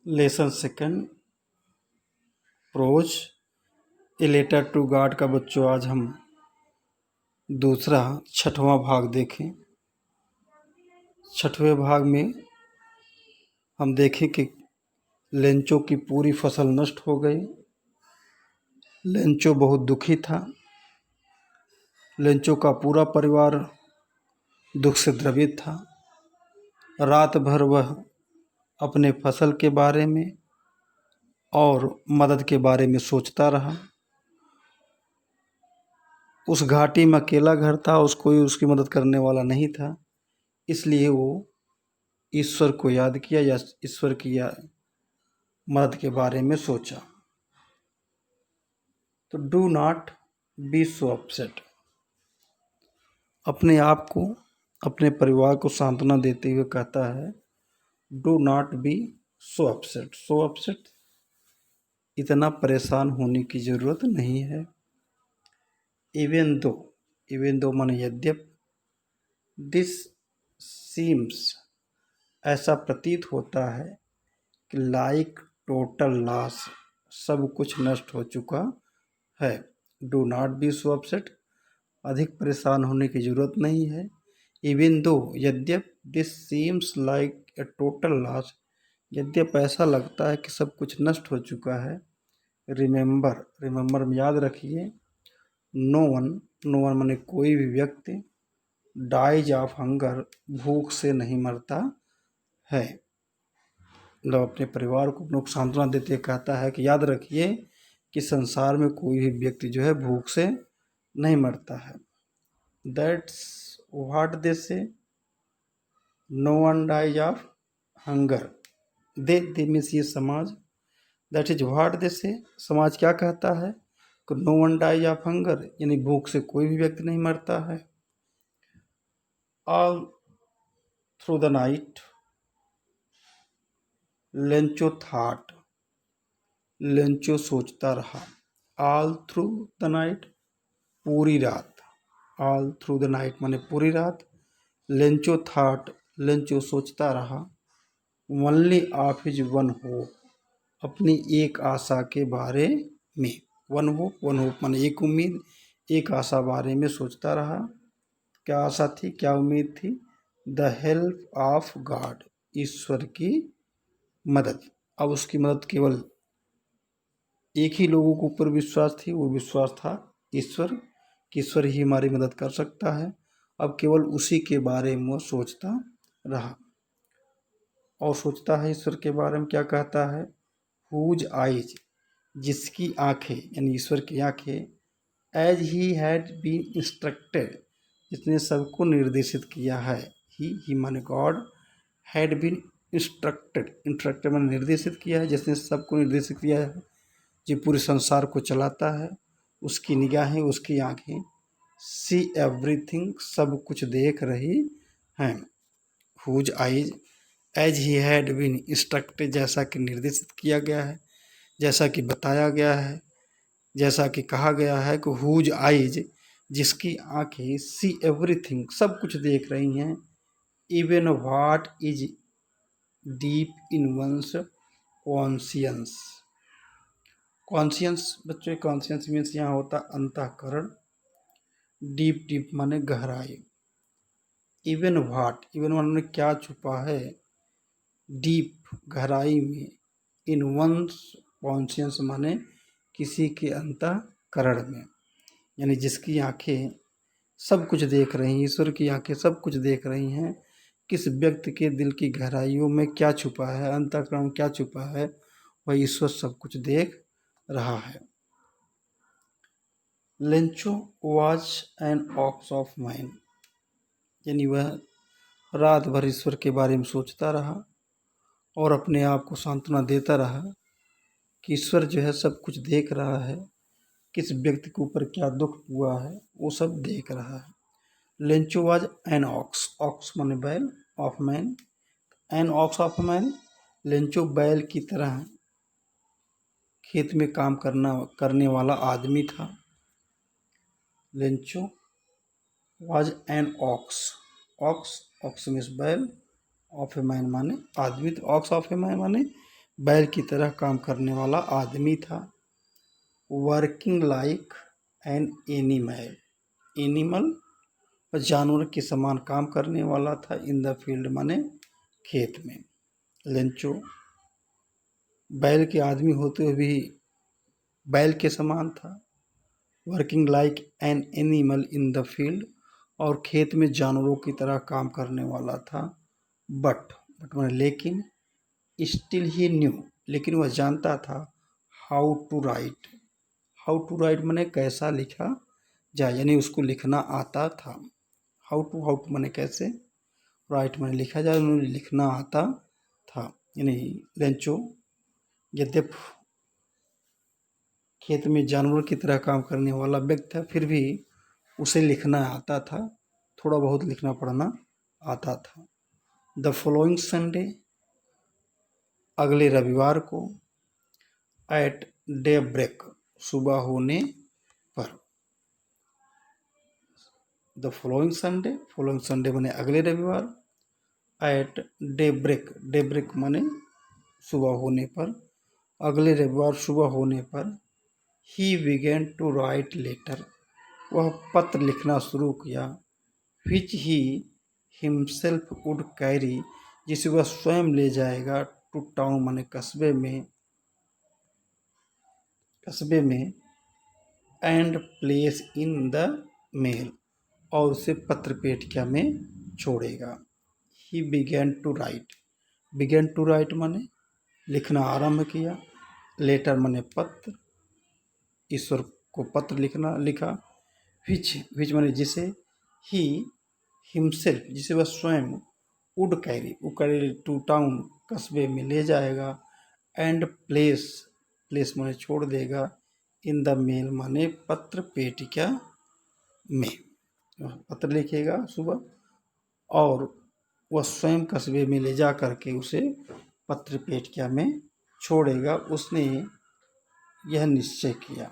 Lesson second prose a letter to God का बच्चों आज हम दूसरा छठवां भाग देखें। छठवें भाग में हम देखें कि लेंचो की पूरी फसल नष्ट हो गई। लेंचो बहुत दुखी था। लेंचो का पूरा परिवार दुख से द्रवित था। रात भर वह अपने फसल के बारे में और मदद के बारे में सोचता रहा। उस घाटी में अकेला घर था, कोई उसकी मदद करने वाला नहीं था, इसलिए वो ईश्वर को याद किया या ईश्वर की मदद के बारे में सोचा। तो do not be so upset. अपने आप को, अपने परिवार को सांत्वना देते हुए कहता है do not be so upset. So upset, इतना परेशान होने की ज़रूरत नहीं है। इवन दो माने यद्यप, दिस सीम्स, ऐसा प्रतीत होता है कि लाइक टोटल लॉस, सब कुछ नष्ट हो चुका है। Do not be so upset, अधिक परेशान होने की ज़रूरत नहीं है। इवन दो, यद्यप, this seems like a total loss, यद्यप ऐसा लगता है कि सब कुछ नष्ट हो चुका है। रिमेंबर में याद रखिए, नो वन माने कोई भी व्यक्ति, डाइज ऑफ हंगर, भूख से नहीं मरता है। मतलब अपने परिवार को लोग सांत्वना देते कहता है कि याद रखिए कि संसार में कोई भी व्यक्ति जो है भूख से नहीं मरता है। That's what they say, no one dies of hunger. They means ये समाज, दैट इज व्हाट दे से, समाज क्या कहता है कि no one dies of hunger, यानी भूख से कोई भी व्यक्ति नहीं मरता है। All through the night Lencho thought, Lencho सोचता रहा। ऑल थ्रू द नाइट, पूरी रात। ऑल थ्रू द नाइट माने पूरी रात। लेंचो थॉट, लेंचो सोचता रहा। Only of his one hope, अपनी एक आशा के बारे में। वन होप माने एक उम्मीद, एक आशा बारे में सोचता रहा। क्या आशा थी, क्या उम्मीद थी? द हेल्प ऑफ गॉड, ईश्वर की मदद। अब उसकी मदद केवल एक ही लोगों के ऊपर विश्वास थी, वो विश्वास था ईश्वर, कि ईश्वर ही हमारी मदद कर सकता है। अब केवल उसी के बारे में वो सोचता रहा। और सोचता है ईश्वर के बारे में, क्या कहता है? हुज आइज, जिसकी आंखें, यानी ईश्वर की आंखें, as he had been instructed, जिसने सबको निर्देशित किया है। ही माने गॉड, हैड बीन इंस्ट्रक्टेड माने निर्देशित किया है, जिसने सबको निर्देशित किया है, जो पूरे संसार को चलाता है। उसकी निगाहें, उसकी आंखें, सी एवरीथिंग, सब कुछ देख रही हैं। Whose eyes, as he had been instructed, जैसा कि निर्देशित किया गया है, जैसा कि बताया गया है, जैसा कि कहा गया है कि हुज आइज, जिसकी आंखें, सी एवरीथिंग, सब कुछ देख रही हैं। Even what is deep in one's conscience. Conscience बच्चों, कॉन्शियंस मीन्स यहाँ होता अंतःकरण। डीप माने गहराई। इवन माने क्या छुपा है, डीप गहराई में, इन वंस कॉन्शियंस माने किसी के अंतःकरण में, यानी जिसकी आंखें सब कुछ देख रही हैं, ईश्वर की आंखें सब कुछ देख रही हैं। किस व्यक्ति के दिल की गहराइयों में क्या छुपा है, अंतःकरण में क्या छुपा है, वह ईश्वर सब कुछ देख रहा है। Lencho was an ox of mind, यानी वह रात भर ईश्वर के बारे में सोचता रहा और अपने आप को सांत्वना देता रहा कि ईश्वर जो है सब कुछ देख रहा है, किस व्यक्ति के ऊपर क्या दुख हुआ है वो सब देख रहा है। लेंचो वाज एन ऑक्स माने बैल, of man, an ox of man, Lencho बैल की तरह खेत में काम करने वाला आदमी था। Lencho was an ox means बैल, ऑफ ए मैन माने आदमी, तो ऑक्स ऑफ ए मैन माने बैल की तरह काम करने वाला आदमी था। Working like an animal, animal जानवर के समान काम करने वाला था। इन द फील्ड माने खेत में। लेंचो बैल के आदमी होते हुए भी बैल के समान था। Working like an animal in the field, और खेत में जानवरों की तरह काम करने वाला था। बट माने लेकिन, स्टिल ही न्यू, लेकिन वह जानता था, how to write, how to write माने कैसा लिखा जाए, यानी उसको लिखना आता था। हाउ टू माने कैसे, राइट माने लिखा जाए, उन्हें लिखना आता था। यानी लेंचो यद्यप खेत में जानवर की तरह काम करने वाला व्यक्ति था, फिर भी उसे लिखना आता था, थोड़ा बहुत लिखना पढ़ना आता था। द फॉलोइंग संडे, अगले रविवार को, एट डे ब्रेक, सुबह होने पर। द फॉलोइंग संडे माने अगले रविवार, एट डे ब्रेक माने सुबह होने पर, अगले रविवार सुबह होने पर। He began to write letter, वह पत्र लिखना शुरू किया। Which he himself would carry, जिसे वह स्वयं ले जाएगा, टू टाउन माने कस्बे में, and place in the mail, और उसे पत्र पेटिका में छोड़ेगा। ही बिगेन टू राइट माने लिखना आरंभ किया। लेटर माने पत्र, ईश्वर को पत्र लिखा। विच माने जिसे, ही हिमसेल्फ जिसे वह स्वयं, वुड कैरी टू टाउन कस्बे में ले जाएगा, एंड प्लेस माने छोड़ देगा, इन द मेल माने पत्र पेटिका में, पत्र लिखेगा सुबह, और वह स्वयं कस्बे में ले जा करके उसे पत्र पेटिका में छोड़ेगा। उसने यह निश्चय किया।